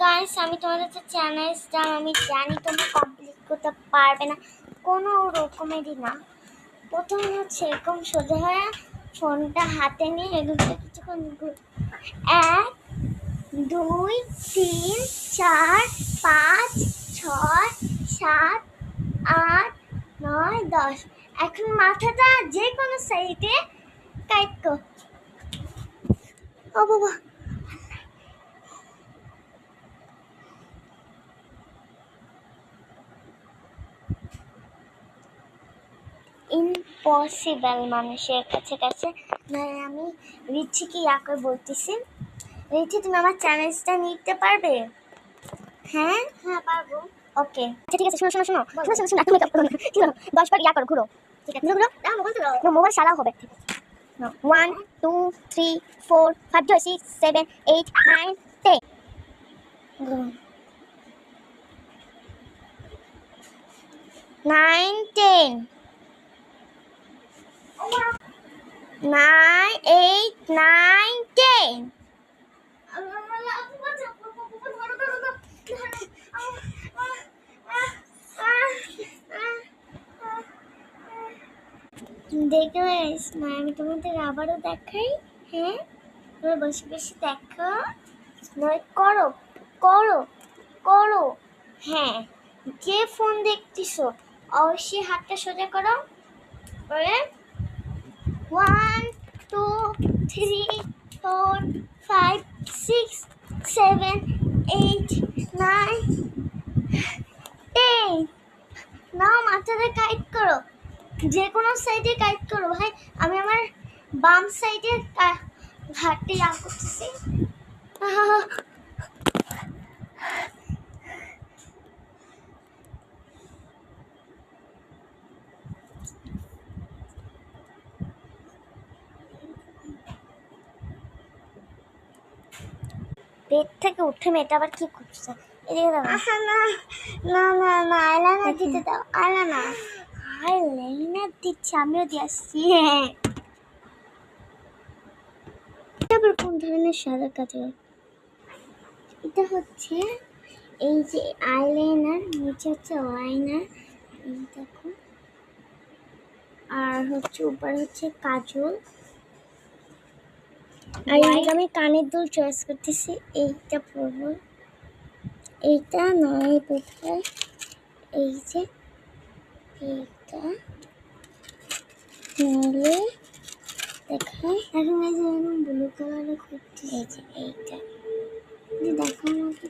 Guys, আমি তোমাদের যে চ্যালেঞ্জটা আমি জানি তোমরা কমপ্লিট করতে পারবে না কোনো রকমেরই না। প্রথমে হচ্ছে এরকম সোজা হয়ে ফোনটা হাতে নিয়ে এগুলো কিছুক্ষণ 1 2 3 4 5 6 7 8 9 10। এখন মাথাটা যে কোনো সাইডে টাইট কর। ও বাবা, ইম্পসিবল মানুষের কাছে মানে আমি রিচিকে ইয়াকে বলতেছি, রিচি তুমি আমার চ্যালেঞ্জটা নিতে পারবে? হ্যাঁ হ্যাঁ পারবো। ওকে আচ্ছা ঠিক আছে, শোনো শোনো শোনো শোনো শোনো শোনো, তুমি করো না, ঠিক আছে 10 বার ইয়া করো, ঘুরো। ঠিক আছে ঘুরো ঘুরো, মোবাইল চালাও হবে। 1 2 3 4 5 6 7 8 9 10। 9 10 9 8 9 10। দেখলে না, আমি তোমাদের আবারও দেখাই। হ্যাঁ তোমরা বসে বসে দেখো, নয় করো করো করো। হ্যাঁ যে ফোন দেখতেছো অবশ্যই হাতটা সোজা করো। 1 2 3 4 5 6 7 8 9 10। নাও মাথাটা টাইট করো, যে কোনো সাইডে টাইট করো। ভাই আমি আমার বাম সাইডে ঘাটটি ইয়া করতেছি। বেড থেকে উঠে মেয়েটা আবার কি করছে? এদিকে দাও। না না না না, আইলাইনার দিতে দাও। আইলাইনার দিচ্ছি, আমিও দিয়ে আসছি। আবার কোন ধরনের সাদা কাজল? এটা হচ্ছে এই যে আইলাইনার, নিচে হচ্ছে আইলাইনার, এই দেখো। আর হচ্ছে উপরে হচ্ছে কাজল। আর আমি কানের দুল চয়েস করতেছি, এইটা পরবো। এইটা নয় বোধহয়, এই যে এইটা নইলে দেখায়। এখন এই যে ব্লু কালারের খুঁজছি, এই যে এইটা দেখো আমাকে।